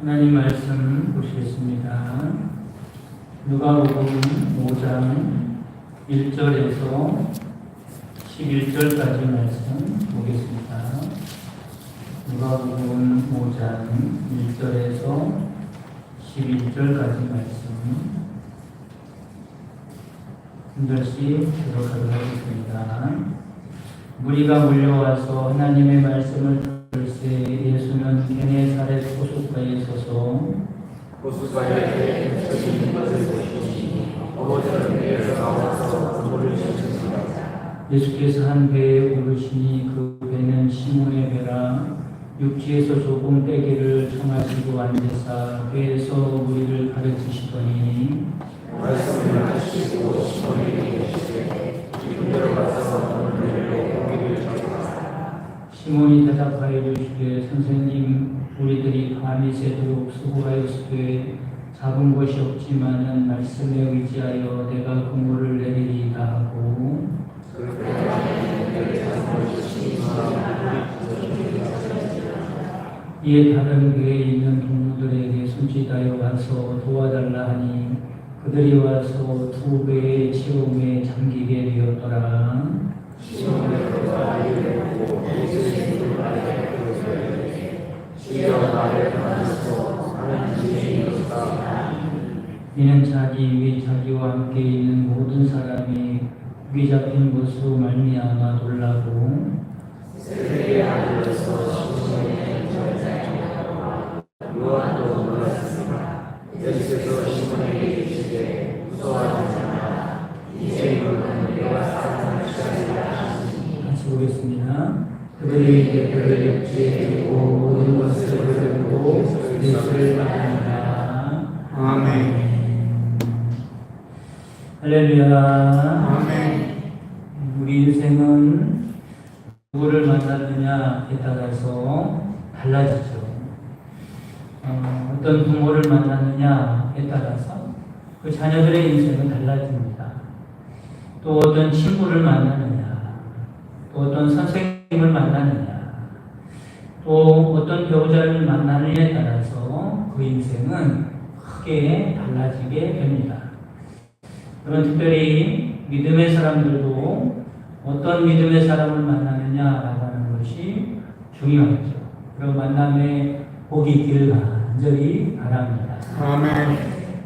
하나님 말씀 보시겠습니다. 누가복음 5장 1절에서 11절까지 말씀 보겠습니다. 누가복음 5장 1절에서 11절까지 말씀 한 절씩 기록하도록 하겠습니다. 무리가 몰려와서 하나님의 말씀을 들을새 예수는 게네사렛 호숫가에 서서 호숫가에 펴진 것을 보시니 어머니는 배에서 나와서 물을 주셨습니다. 예수께서 한 배에 오르시니 그 배는 시몬의 배라. 육지에서 조금 떼기를 청하시고 앉으사 배에서 무리를 가르치시더니 말씀을 하시고 시몬에게 이르시되 이분대로 가서 물들로 고기를 잡으라. 시몬이 대답하여 이르시되 선생님, 우리들이 밤이 새도록 수고하였으되 잡은 것이 없지만은 말씀에 의지하여 내가 그물을 내리리이다 하고 이에 다른 배에 있는 동무들에게 손짓하여 와서 도와달라 하니 그들이 와서 두 배의 체험에 잠기게 되었더라. 이는 자기 위 자기와 함께 있는 모든 사람이 고기 잡힌 것으로 말미암아 놀라고 요한도 놀랐습니다. 예수께서 시몬에게 이르시되 무서워하지 말라. 이제 이르는 내가 사람을 취하리라 하시니 같이 보겠습니다. 그들이 이제 그를 육지에 들고 모든 것을 들고 예수를 만난다. 아멘. 할렐루야. 아멘. 우리 인생은 누구를 만났느냐에 따라서 달라지죠. 어떤 부모를 만났느냐에 따라서 그 자녀들의 인생은 달라집니다. 또 어떤 친구를 만나느냐, 또 어떤 선생님을 만나느냐, 또 어떤 배우자를 만나느냐에 따라서 그 인생은 크게 달라지게 됩니다. 그런 특별히 믿음의 사람들도 어떤 믿음의 사람을 만나느냐라고 하는 것이 중요하죠. 그 만남에 복이 있기를 간절히 바랍니다. 아멘.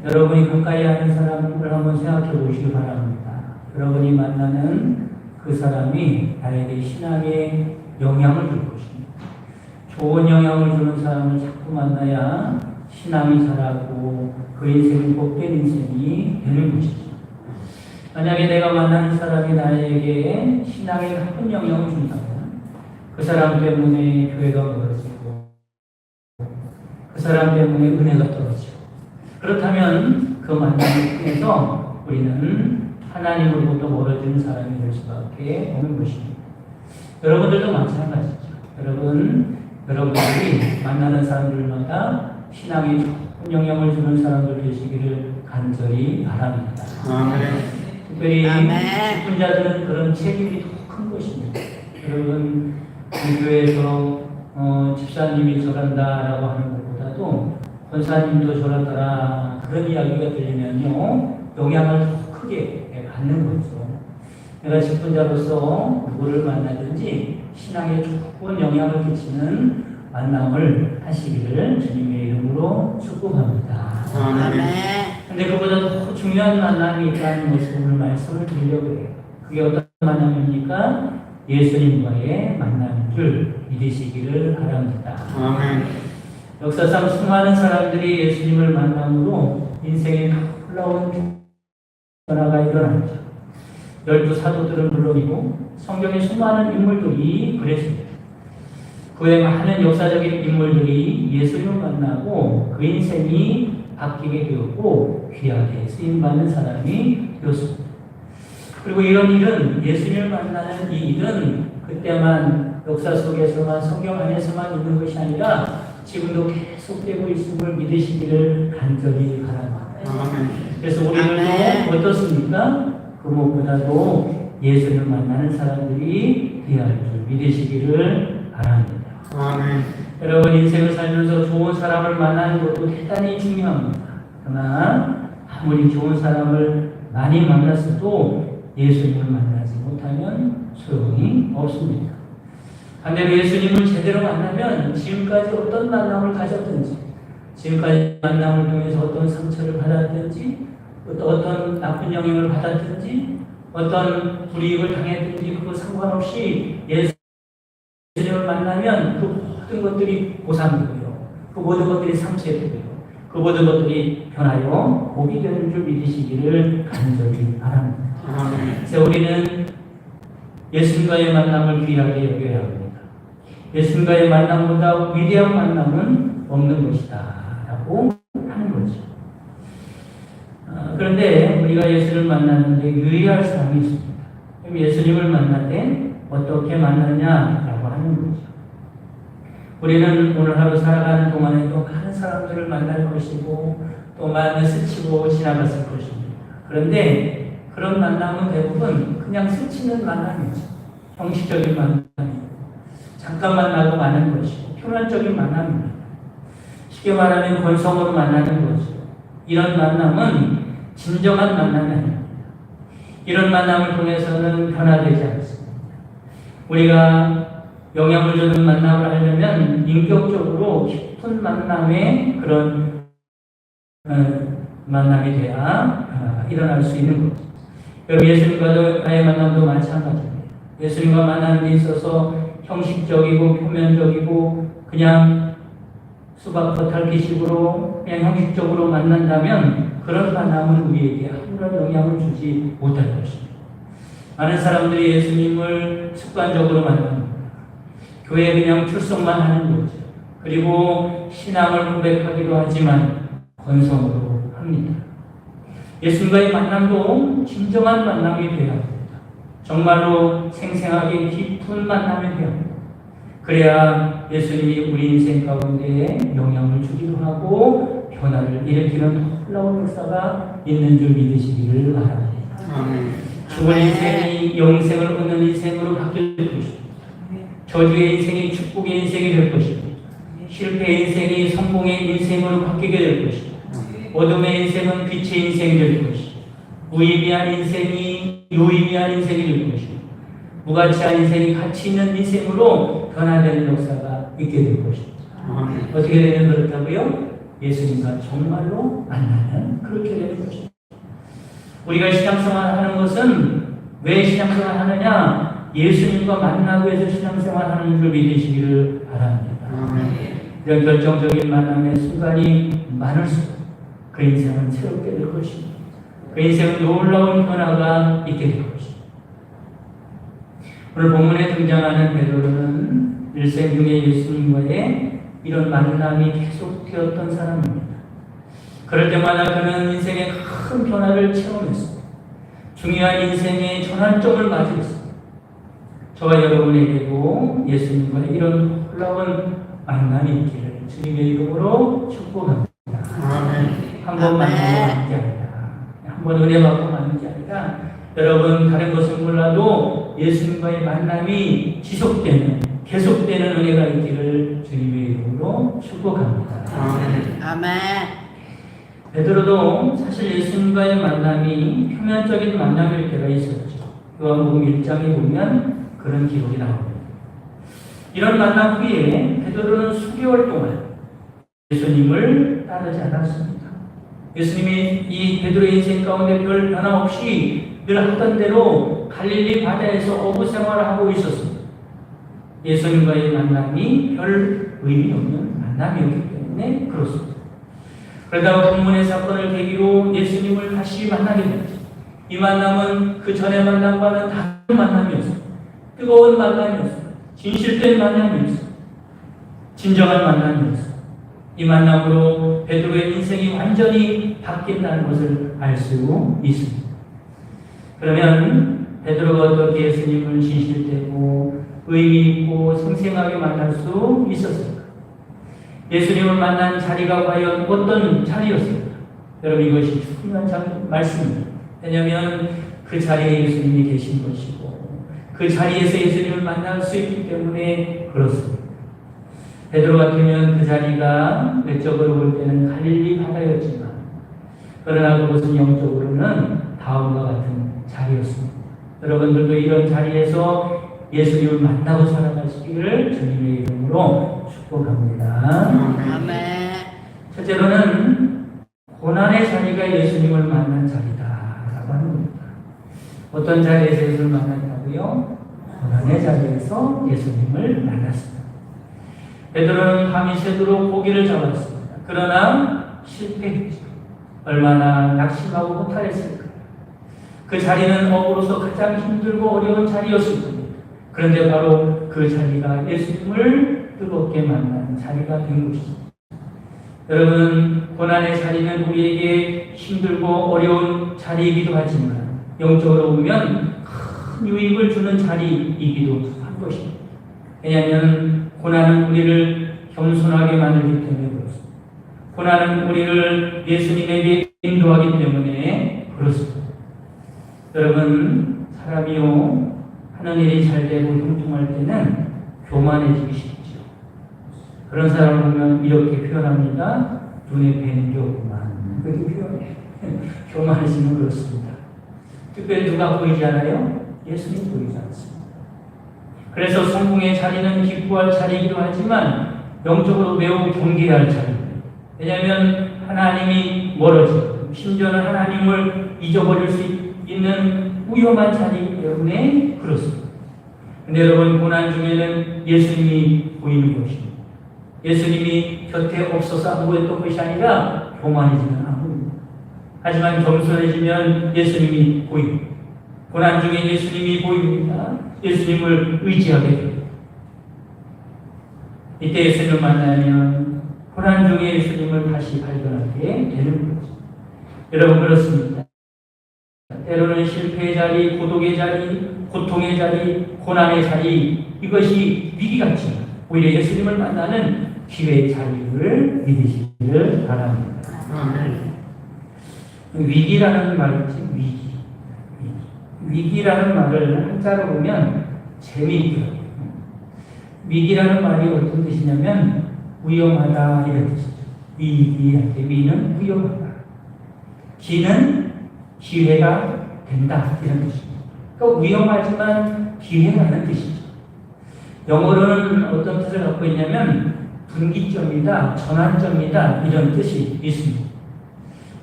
여러분이 가까이 하는 사람을 한번 생각해 보시기 바랍니다. 여러분이 만나는 그 사람이 나에게 신앙에 영향을 줄 것입니다. 좋은 영향을 주는 사람을 자꾸 만나야 신앙이 자라고 그 인생이 복된 인생이 되는 것이죠. 만약에 내가 만나는 사람이 나에게 신앙에 나쁜 영향을 준다면 그 사람 때문에 교회가 멀어지고 그 사람 때문에 은혜가 떨어지고 그렇다면 그 만남을 통해서 우리는 하나님으로부터 멀어지는 사람이 될 수밖에 없는 것입니다. 여러분들도 마찬가지죠. 여러분들이 만나는 사람들마다 신앙에 좋은 영향을 주는 사람들 되시기를 간절히 바랍니다. 아멘. 특별히 직분자들은 그런 책임이 더 큰 것입니다. 여러분, 이 교회에서 집사님이 저런다라고 하는 것보다도 권사님도 저런다라 그런 이야기가 들리면요 영향을 더 크게 받는 거죠. 내가 직분자로서 누구를 만나든지 신앙에 좋은 영향을 끼치는 만남을 하시기를 주님의 이름으로 축복합니다. 아멘. 근데 그보다 더 중요한 만남이 있다는 것을 오늘 말씀을 드리려고 해요. 그게 어떤 만남입니까? 예수님과의 만남인 줄 믿으시기를 바랍니다. 아멘. 역사상 수많은 사람들이 예수님을 만남으로 인생에 놀라운 변화가 일어났죠. 12사도들은 물론이고 성경의 수많은 인물들이 그랬습니다. 그의 많은 역사적인 인물들이 예수님을 만나고 그 인생이 바뀌게 되었고 귀하게 쓰임받는 사람이 되었습니다. 그리고 이런 일은 예수님을 만나는 이 일은 그때만 역사 속에서만 성경 안에서만 있는 것이 아니라 지금도 계속되고 있음을 믿으시기를 간절히 바랍니다. 아멘. 그래서 우리들도 어떻습니까? 그 무엇보다도 예수님을 만나는 사람들이 되어야 할 줄 믿으시기를 바랍니다. 아멘. 여러분 인생을 살면서 좋은 사람을 만나는 것도 대단히 중요합니다. 그러나 아무리 좋은 사람을 많이 만났어도 예수님을 만나지 못하면 소용이 없습니다. 반대로 예수님을 제대로 만나면 지금까지 어떤 만남을 가졌든지, 지금까지 만남을 통해서 어떤 상처를 받았든지, 어떤 나쁜 영향을 받았든지, 어떤 불이익을 당했든지 그거 상관없이 예수님을 만나면 그 모든 것들이 보상되고요. 그 모든 것들이 상쇄되고요. 그 모든 것들이 변하여 복이 되는 줄 믿으시기를 간절히 바랍니다. 그래서 우리는 예수님과의 만남을 귀하게 여겨야 합니다. 예수님과의 만남보다 위대한 만남은 없는 것이다 라고 하는 거죠. 그런데 우리가 예수를 만나는데 유의할 사항이 있습니다. 그럼 예수님을 만날 때 어떻게 만나냐라고 하는 거죠. 우리는 오늘 하루 살아가는 동안에도 많은 사람들을 만날 것이고 또 많은 스치고 지나갔을 것입니다. 그런데 그런 만남은 대부분 그냥 스치는 만남이죠. 형식적인 만남이고 잠깐 만나고 마는 것이고 표면적인 만남입니다. 쉽게 말하면 권성으로 만나는 거죠. 이런 만남은 진정한 만남이 아닙니다. 이런 만남을 통해서는 변화되지 않습니다. 우리가 영향을 주는 만남을 하려면 인격적으로 깊은 만남의 그런 만남이 돼야 일어날 수 있는 거죠. 여러분 예수님과의 만남도 마찬가지입니다. 예수님과 만나는 데 있어서 형식적이고 표면적이고 그냥 수박겉핥기식으로 그냥 형식적으로 만난다면 그런 만남은 우리에게 아무런 영향을 주지 못할 것입니다. 많은 사람들이 예수님을 습관적으로 만납니다. 교회에 그냥 출석만 하는 거죠. 그리고 신앙을 고백하기도 하지만 건성으로 합니다. 예수님과의 만남도 진정한 만남이 되어야 합니다. 정말로 생생하게 깊은 만남이 되어야 합니다. 그래야 예수님이 우리 인생 가운데 영향을 주기도 하고 변화를 일으키는 놀라운 역사가 있는 줄 믿으시기를 바랍니다. 죽은 인생이 영생을 얻는 인생으로 바뀔 것입니다. 저주의 인생이 축복의 인생이 될 것입니다. 실패의 인생이 성공의 인생으로 바뀌게 될 것입니다. 어둠의 인생은 빛의 인생이 될 것입니다. 무의미한 인생이 유의미한 인생이 될 것입니다. 무가치한 인생이 가치 있는 인생으로 변화되는 역사가 있게 될 것입니다. 어떻게 되면 그렇다고요? 예수님과 정말로 만나면 그렇게 되는 것입니다. 우리가 신앙생활 하는 것은 왜 신앙생활 하느냐? 예수님과 만나기 위해서 신앙생활 하는 줄 믿으시기를 바랍니다. 이런 결정적인 만남의 순간이 많을수록 그 인생은 새롭게 될 것입니다. 그 인생은 놀라운 변화가 있게 될 것입니다. 오늘 본문에 등장하는 베드로는 일생 중에 예수님과의 이런 만남이 계속되었던 사람입니다. 그럴 때마다 그는 인생의 큰 변화를 체험했습니다. 중요한 인생의 전환점을 맞이했습니다. 저와 여러분에게도 예수님과의 이런 놀라운 만남이 있기를 주님의 이름으로 축복합니다. 한 번 만나고 마는 게 아니라, 한 번 은혜 받고 마는 게 아니라, 여러분 다른 것은 몰라도 예수님과의 만남이 지속되는, 계속되는 은혜가 있기를 주님의 이름으로 축복합니다. 아멘. 베드로도 사실 예수님과의 만남이 표면적인 만남일 때가 있었죠. 요한복음 1장에 보면 그런 기록이 나옵니다. 이런 만남 후에 베드로는 수개월 동안 예수님을 따르지 않았습니다. 예수님이 이 베드로의 인생 가운데 별 변화 없이 늘 하던 대로 갈릴리 바다에서 어부 생활을 하고 있었습니다. 예수님과의 만남이 별 의미 없는 만남이었기 때문에 그렇습니다. 그러다가 본문의 사건을 계기로 예수님을 다시 만나게 됐죠. 이 만남은 그 전의 만남과는 다른 만남이었습니다. 뜨거운 만남이었습니다. 진실된 만남이었습니다. 진정한 만남이었습니다. 이 만남으로 베드로의 인생이 완전히 바뀐다는 것을 알 수 있습니다. 그러면 베드로가 어떻게 예수님을 진실되고 의미 있고 생생하게 만날 수 있었을까? 예수님을 만난 자리가 과연 어떤 자리였을까? 여러분 이것이 중요한 말씀입니다. 왜냐하면 그 자리에 예수님이 계신 것이고 그 자리에서 예수님을 만날 수 있기 때문에 그렇습니다. 베드로 같으면 그 자리가 외적으로 볼 때는 갈릴리 바다였지만 그러나 그것은 영적으로는 다음과 같은 자리였습니다. 여러분들도 이런 자리에서 예수님을 만나고 살아가시기를 주님의 이름으로 축복합니다. 아멘. 첫째로는 고난의 자리가 예수님을 만난 자리다라고 하는 겁니다. 어떤 자리에서 예수님을 만났다고요? 고난의 자리에서 예수님을 만났습니다. 베드로는 밤이 새도록 고기를 잡았습니다. 그러나 실패했죠. 얼마나 낙심하고 허탈했을까. 그 자리는 업으로서 가장 힘들고 어려운 자리였을 겁니다. 그런데 바로 그 자리가 예수님을 뜨겁게 만난 자리가 된 것입니다. 여러분, 고난의 자리는 우리에게 힘들고 어려운 자리이기도 하지만 영적으로 보면 큰 유익을 주는 자리이기도 한 것입니다. 왜냐하면 고난은 우리를 겸손하게 만들기 때문에 그렇습니다. 고난은 우리를 예수님에게 인도하기 때문에 그렇습니다. 여러분, 사람이요 하는 일이 잘 되고 형통할 때는 교만해지기 쉽죠. 그런 사람을 보면 이렇게 표현합니다. 눈에 뵈는 게 없구만. 그렇게 표현해. 교만해지면 그렇습니다. 특별히 누가 보이지 않아요? 예수님 보이지 않습니다. 그래서 성공의 자리는 기뻐할 자리이기도 하지만 영적으로 매우 경계해야 할 자리입니다. 왜냐하면 하나님이 멀어지고 심지어는 하나님을 잊어버릴 수 있는 위험한 자리이기 때문에 그렇습니다. 근데 여러분, 고난 중에는 예수님이 보이는 것입니다. 예수님이 곁에 없어서 아무것도 것이 아니라 교만해지면 아무것도. 하지만 겸손해지면 예수님이 보입니다. 고난 중에 예수님이 보입니다. 예수님을 의지하게 됩니다. 이때 예수님을 만나면 고난 중에 예수님을 다시 발견하게 되는 거죠. 여러분, 그렇습니다. 때로는 실패의 자리, 고독의 자리, 고통의 자리, 고난의 자리, 이것이 위기같지만 오히려 예수님을 만나는 기회의 자리를 믿으시기를 바랍니다. 위기라는 말이지, 위기라는 말을 한자로 보면 재미있더라고요. 위기라는 말이 어떤 뜻이냐면 위험하다 이런 뜻이죠. 위기할 때 위는 위험하다. 기는 기회가 된다 이런 뜻입니다. 그러니까 위험하지만 기회라는 뜻이죠. 영어로는 어떤 뜻을 갖고 있냐면 분기점이다, 전환점이다 이런 뜻이 있습니다.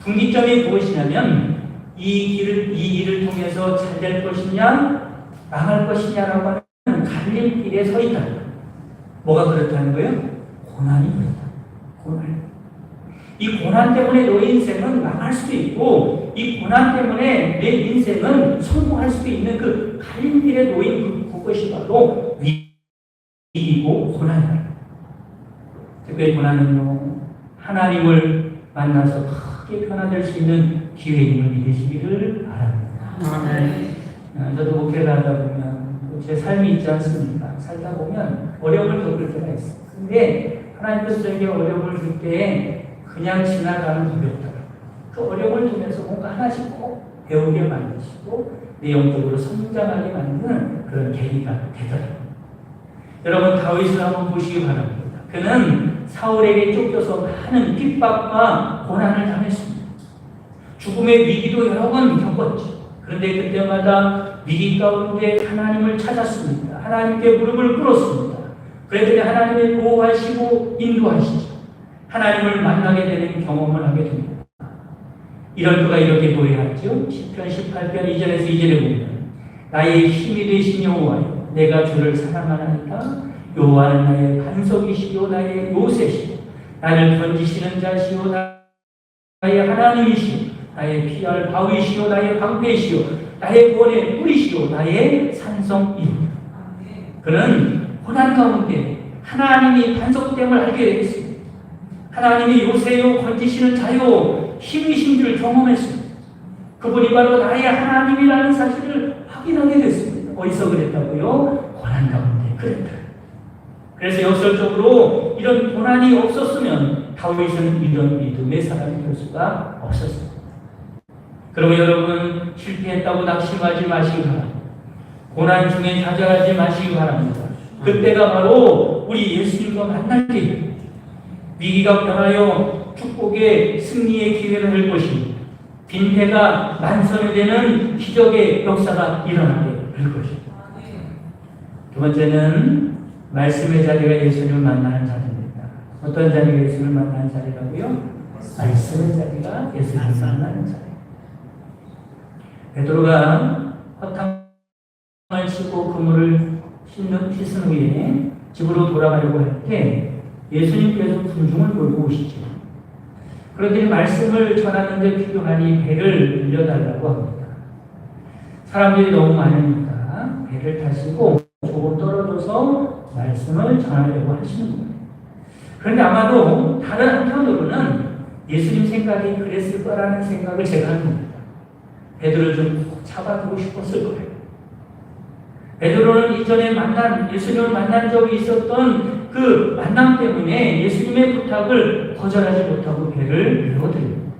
분기점이 무엇이냐면 이 일을 통해서 잘 될 것이냐 망할 것이냐라고 하는 갈림길에 서 있다. 뭐가 그렇다는 거예요? 고난이 그렇다. 고난. 이 고난 때문에 너의 인생은 망할 수도 있고 이 고난 때문에 내 인생은 성공할 수도 있는 그 갈림길에 놓인 그것이 바로 위기고 고난이다. 특별히 고난은요, 하나님을 만나서 크게 변화될 수 있는 기회임을 믿으시기를 바랍니다. 저도 목회를 하다 보면 제 삶이 있지 않습니까? 살다 보면 어려움을 겪을 때가 있어요. 근데 하나님께서 저에게 어려움을 줄 때 그냥 지나가는 법이 없더라고요. 그 어려움을 통해서 뭔가 하나씩 꼭 배우게 만드시고 내 영적으로 성장하게 만드는 그런 계기가 되더라고요. 여러분, 다윗을 한번 보시기 바랍니다. 그는 사울에게 쫓겨서 많은 핍박과 고난을 당했습니다. 죽음의 위기도 여러 번 겪었죠. 그런데 그때마다 위기 가운데 하나님을 찾았습니다. 하나님께 무릎을 꿇었습니다. 그랬더니 하나님이 보호하시고 인도하시죠. 하나님을 만나게 되는 경험을 하게 됩니다. 이럴 그가 이렇게 노래하죠. 10편 18편 2절에서 2절에 보면 나의 힘이 되신 여호와여 내가 주를 사랑하나이다. 여호와는 나의 반석이시요 나의 요새시요 나를 건지시는 자시요 나의 하나님이시요 나의 피할 바위시요 나의 방패시요 나의 구원의 뿌리시요 나의 산성이요. 그는 고난 가운데 하나님이 반석됨을 알게 됐습니다. 하나님이 요새요 건지시는 자요 힘이신 줄 경험했습니다. 그분이 바로 나의 하나님이라는 사실을 확인하게 됐습니다. 어디서 그랬다고요? 고난 가운데 그랬다. 그래서 역설적으로 이런 고난이 없었으면 다윗은 이런 믿음의 사람이 될 수가 없었습니다. 그러면 여러분, 실패했다고 낙심하지 마시기 바랍니다. 고난 중에 좌절하지 마시기 바랍니다. 그때가 바로 우리 예수님과 만날 때입니다. 위기가 변하여 축복의 승리의 기회가 될 것입니다. 빈대가 만선이 되는 기적의 역사가 일어나게 될 것입니다. 두 번째는 말씀의 자리가 예수님을 만나는 자리입니다. 어떤 자리가 예수님을 만나는 자리라고요? 말씀의 자리가 예수님을 만나는 자리. 베드로가 허탕을 치고 그물을 씻은 후에 집으로 돌아가려고 할 때 예수님께서 군중을 몰고 오시죠. 그런데 말씀을 전하는데 필요하니 배를 빌려달라고 합니다. 사람들이 너무 많으니까 배를 타시고 조금 떨어져서 말씀을 전하려고 하시는 거예요. 그런데 아마도 다른 한편으로는 예수님 생각이 그랬을 거라는 생각을 제가 합니다. 베드로를 좀 잡아두고 싶었을 거예요. 베드로는 이전에 예수님을 만난 적이 있었던 그 만남 때문에 예수님의 부탁을 거절하지 못하고 배를 밀어드립니다.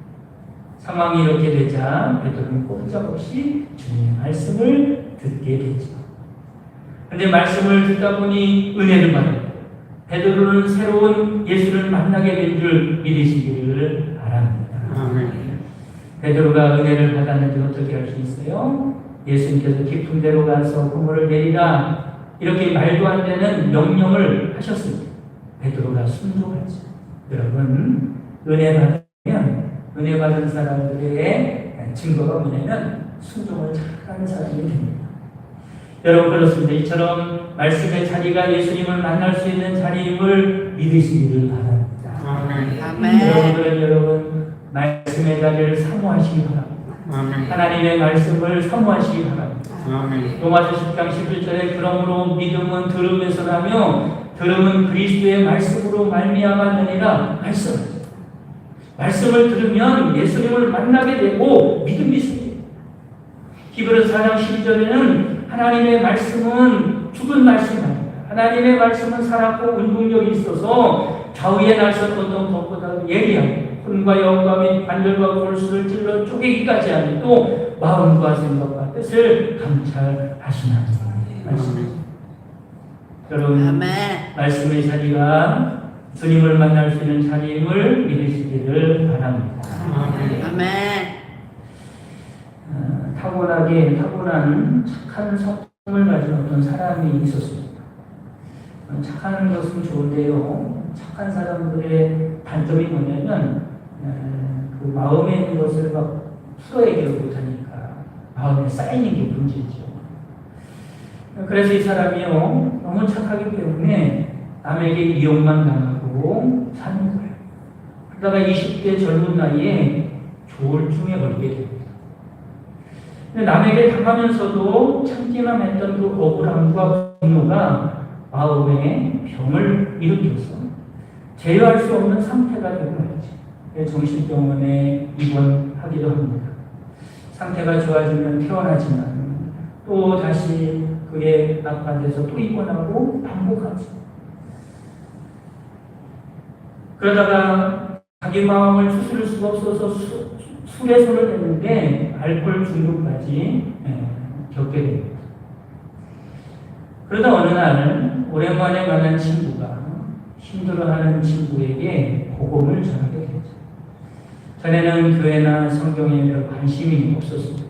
상황이 이렇게 되자 베드로는 꼼짝없이 주님의 말씀을 듣게 되죠. 그런데 말씀을 듣다 보니 은혜를 받았고 베드로는 새로운 예수를 만나게 된 줄 믿으시기를 바랍니다. 아멘. 베드로가 은혜를 받았는데 어떻게 할 수 있어요? 예수님께서 깊은 데로 가서 그물을 내리라 이렇게 말도 안 되는 명령을 하셨습니다. 베드로가 순종하죠. 여러분 은혜 받으면 은혜 받은 사람들의 증거가 뭐냐면 순종을 잘하는 사람이 됩니다. 여러분 그렇습니다. 이처럼 말씀의 자리가 예수님을 만날 수 있는 자리임을 믿으시기를 바랍니다. 아멘. 여러분 말씀의 자리를 사모하시기 바랍니다. 아멘. 하나님의 말씀을 사모하시기 바랍니다. 아멘. 로마서 10장 11절에 그러므로 믿음은 들음에서 나며 들음은 그리스도의 말씀으로 말미암았느니라 말씀하죠. 말씀을 들으면 예수님을 만나게 되고 믿음이 생깁니다. 히브리서 4장 12절에는 하나님의 말씀은 죽은 말씀이 아닙니다. 하나님의 말씀은 살았고 운동력이 있어서 좌우에 날선 어떤 것보다 예리하고 혼과 영과 및 관절과 골수를 찔러 쪼개기까지 하니 또 마음과 생각과 뜻을 감찰하시나니 말씀입니다. 여러분 아멘. 말씀의 자리가 주님을 만날 수 있는 자리임을 믿으시기를 바랍니다. 아멘. 타고난 착한 성품을 가진 어떤 사람이 있었습니다. 착한 것은 좋은데요. 착한 사람들의 단점이 뭐냐면 그 마음에 있는 것을 막 풀어내기를 못하니까 마음에 쌓이는 게 문제죠. 그래서 이 사람이요 너무 착하기 때문에 남에게 이용만 당하고 사는 거예요. 그러다가 20대 젊은 나이에 조울증에 걸리게 됩니다. 근데 남에게 당하면서도 참기만 했던 그 억울함과 분노가 마음에 병을 일으켜서 제어할 수 없는 상태가 되고 말이죠. 정신병원에 입원하기도 합니다. 상태가 좋아지면 퇴원하지만 또 다시 그게 악화돼서 또 입원하고 반복하죠. 그러다가 자기 마음을 추스릴 수가 없어서 술에 손을 댔는데 알코올 중독까지 겪게 됩니다. 그러다 어느 날 오랜만에 만난 친구가 힘들어하는 친구에게 복음을 전하게 되죠. 전에는 교회나 성경에 별 관심이 없었습니다.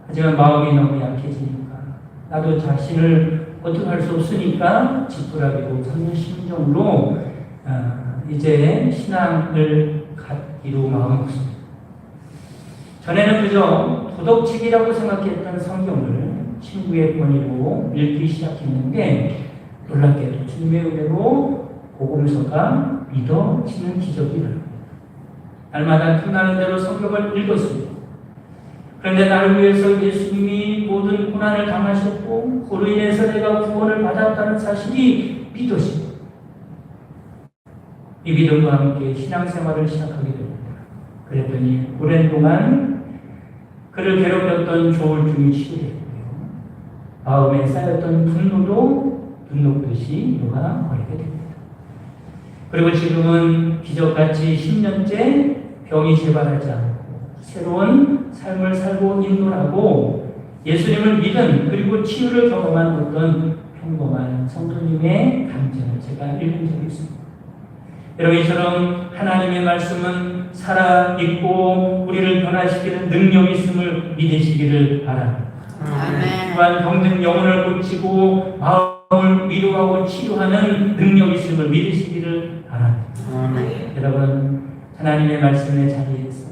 하지만 마음이 너무 약해지니까 나도 자신을 어떻게 할 수 없으니까 지푸라기로 삼는 심정으로 이제 신앙을 갖기로 마음먹습니다. 전에는 그저 도덕책이라고 생각했던 성경을 친구의 권위로 읽기 시작했는데 놀랍게도 주님의 은혜로 복음서가 믿어지는 기적이 일어납니다. 날마다 틈나는 대로 성경을 읽었습니다. 그런데 나를 위해서 예수님이 모든 고난을 당하셨고 그로 인해서 내가 구원을 받았다는 사실이 믿어집니다. 이 믿음과 함께 신앙생활을 시작하게 됩니다. 그랬더니 오랜 동안 그를 괴롭혔던 조울증이 치료되고요. 마음에 쌓였던 분노도 눈 녹듯이 녹아버리게 됩니다. 그리고 지금은 기적같이 10년째 병이 재발하지 않고 새로운 삶을 살고 인도하고 예수님을 믿은 그리고 치유를 경험한 어떤 평범한 성도님의 감정을 제가 읽은 적이 있습니다. 여러분, 이처럼 하나님의 말씀은 살아있고 우리를 변화시키는 능력이 있음을 믿으시기를 바랍니다. 아멘. 또한 병든 영혼을 고치고 마음을 위로하고 치료하는 능력이 있음을 믿으시기를 바랍니다. 아멘. 여러분, 하나님의 말씀의 자리에서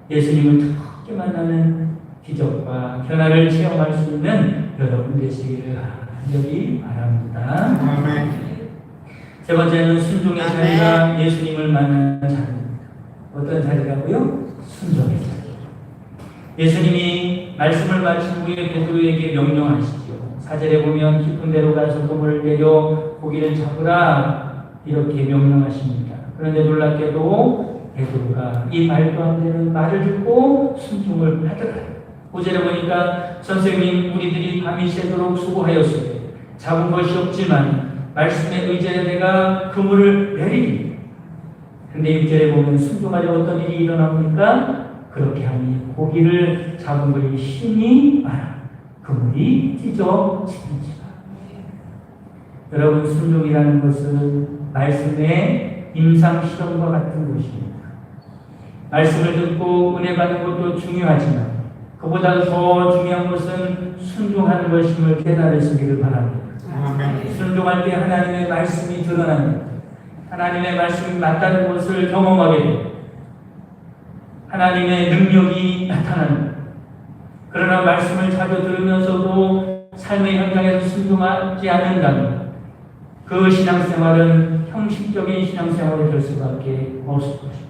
예수님을 특히 만나는 기적과 변화를 체험할 수 있는 여러분 되시기를 간절히 바랍니다. 아멘. 세 번째는 순종의 아멘. 자리가 예수님을 만나는 자리입니다. 어떤 자리라고요? 순종의 자리. 예수님이 말씀을 마친 후에 베드로에게 명령하시죠. 4절에 보면 깊은 데로 가서 그물을 내려 고기를 잡으라 이렇게 명령하십니다. 그런데 놀랍게도 베드로가 이 말도 안 되는 말을 듣고 순종을 하더라. 5절에 보니까 선생님 우리들이 밤이 새도록 수고하였으되 잡은 것이 없지만 말씀에 의지해 내가 그물을 내리리. 근데 6절에 보면 순종하자 어떤 일이 일어납니까? 그렇게 하니 고기를 잡은 것이 힘이 많아 그물이 찢어지는지라. 여러분, 순종이라는 것은 말씀의 임상실험과 같은 것입니다. 말씀을 듣고 은혜 받는 것도 중요하지만 그보다 더 중요한 것은 순종하는 것임을 깨달으시기를 바랍니다. 순종할 때 하나님의 말씀이 드러납니다. 하나님의 말씀이 맞다는 것을 경험하게 됩니다. 하나님의 능력이 나타납니다. 그러나 말씀을 자주 들으면서도 삶의 현장에서 순종하지 않는다면 그 신앙생활은 형식적인 신앙생활이 될 수밖에 없을 것입니다.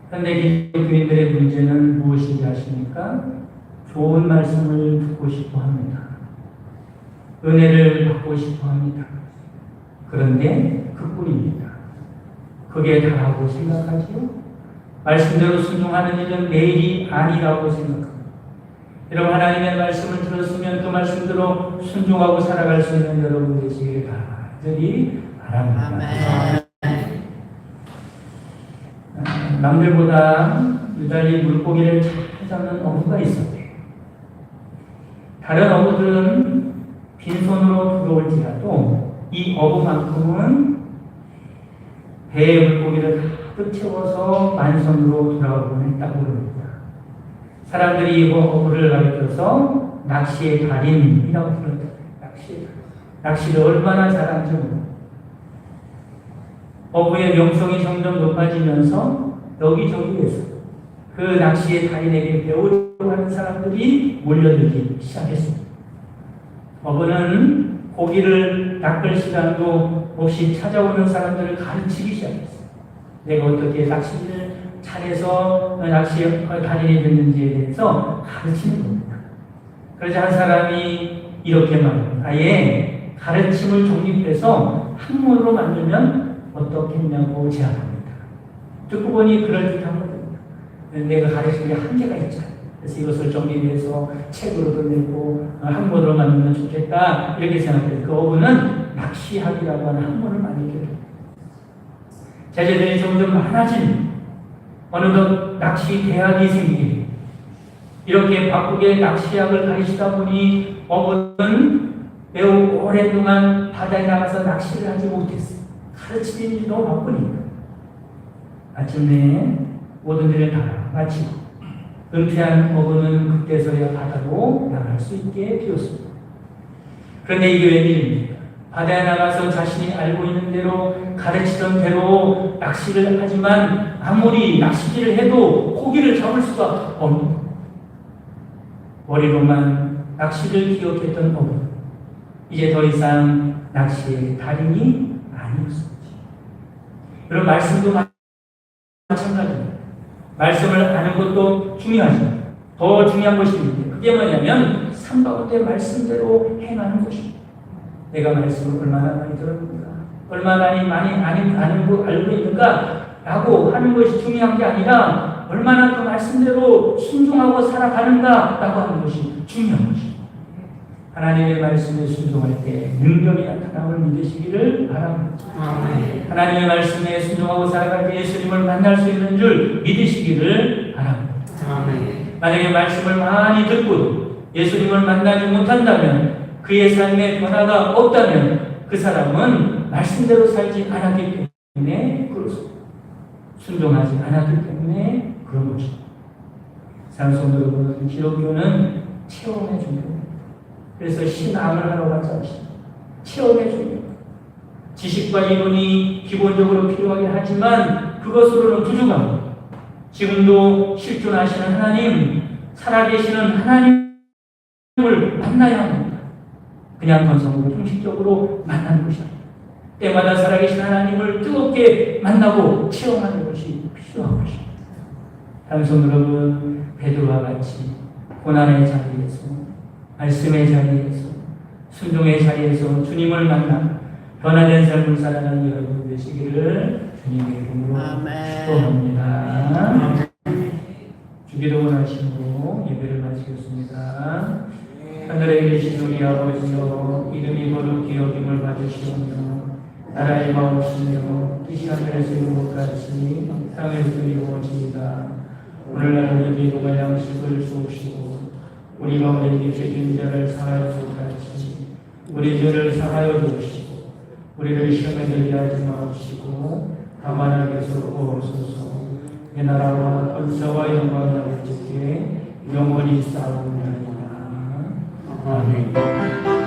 그런데 기독교인들의 문제는 무엇인지 아십니까? 좋은 말씀을 듣고 싶어 합니다. 은혜를 받고 싶어 합니다. 그런데 그뿐입니다. 그게 다라고 생각하지요? 말씀대로 순종하는 일은 내일이 아니라고 생각합니다. 여러분, 하나님의 말씀을 들었으면 그 말씀대로 순종하고 살아갈 수 있는 여러분 되시기를 간절히 바랍니다. 남들보다 유달리 물고기를 잘 잡는 어부가 있었대요. 다른 어부들은 빈손으로 들어올지라도 이 어부만큼은 배에 물고기를 가득 채워서 만선으로 돌아오곤 했다고 합니다. 사람들이 이 어부를 가리켜서 낚시의 달인이라고 불렀다. 낚시를 얼마나 잘하는지 모릅니다. 어부의 명성이 점점 높아지면서 여기저기에서 그 낚시의 달인에게 배우려고 하는 사람들이 몰려들기 시작했습니다. 어부는 고기를 낚을 시간도 없이 찾아오는 사람들을 가르치기 시작했어요. 내가 어떻게 낚시를 잘해서 낚시의 달인이 됐는지에 대해서 가르치는 겁니다. 그러자 한 사람이 이렇게 말합니다. 아예 가르침을 독립해서 학문으로 만들면 어떻겠냐고 제안합니다. 듣고 보니 그럴듯하거든요. 내가 가르치는 게 한계가 있잖아요. 그래서 이것을 정리해서 책으로도 내고 학문으로 만들면 좋겠다 이렇게 생각해요. 그 어부는 낚시학이라고 하는 학문을 만들게 됩니다. 제자들이 점점 많아지는 어느덧 낚시 대학이 생기게 이렇게 바쁘게 낚시학을 가르치다 보니 어부는 매우 오랫동안 바다에 나가서 낚시를 하지 못했어요. 가르치는 일이 너무 바쁘니까. 마침내 모든 일을 다 마치고 은퇴한 어부는 그때서야 바다로 나갈 수 있게 되었습니다. 그런데 이게 웬일입니까? 바다에 나가서 자신이 알고 있는 대로 가르치던 대로 낚시를 하지만 아무리 낚시질을 해도 고기를 잡을 수가 없는 머리로만 낚시를 기억했던 어부, 이제 더 이상 낚시의 달인이 아니었습니다. 그런 말씀도 마찬가지입니다. 말씀을 아는 것도 중요하지만 더 중요한 것이 있는데 그게 뭐냐면 삶 가운데 말씀대로 행하는 것입니다. 내가 말씀을 얼마나 많이 들었는가, 얼마나 많이 알고 있는가 라고 하는 것이 중요한 게 아니라 얼마나 그 말씀대로 순종하고 살아가는가 라고 하는 것이 중요한 것입니다. 하나님의 말씀에 순종할 때 능력이 나타남을 믿으시기를 바랍니다. 하나님의 말씀에 순종하고 살아갈 때 예수님을 만날 수 있는 줄 믿으시기를 바랍니다. 만약에 말씀을 많이 듣고 예수님을 만나지 못한다면 그의 삶에 변화가 없다면 그 사람은 말씀대로 살지 않았기 때문에 그렇습니다. 순종하지 않았기 때문에 그런 것입니다. 사랑하는 여러분, 기독교는 체험의 종교입니다. 그래서 신앙을 하러 가지 않습니다. 체험의 종교. 지식과 이론이 기본적으로 필요하긴 하지만 그것으로는 부족합니다. 지금도 실존하시는 하나님, 살아계시는 하나님을 만나야 합니다. 그냥 건성으로 형식적으로 만나는 것이 아닙니다. 때마다 살아계신 하나님을 뜨겁게 만나고 체험하는 것이 필요한 것입니다. 당선 여러분, 베드로와 같이 고난의 자리에서, 말씀의 자리에서, 순종의 자리에서 주님을 만나 변화된 삶을 살아가는 여러분 되시기를 주님의 이름으로 축복합니다. 주기도 원하시고 예배를 마치겠습니다. 하늘에 계신 우리 아버지여, 이름이 거룩히 여김을 받으시오며 나라의 마음이시며 뜻이 하늘에서 이룬 것 같이 땅에서 이루어지이다. 오늘날 우리에게 양식을 주옵시고 우리 가운데 죄진 자를 사하여 줄 같이 우리 죄를 사하여 주옵시고 우리를 시험에 들게 하지 마옵시고 다만 악에서 구하옵소서. 내 나라와 권세와 영광이 아버지께 영원히 싸우리이다. 아멘.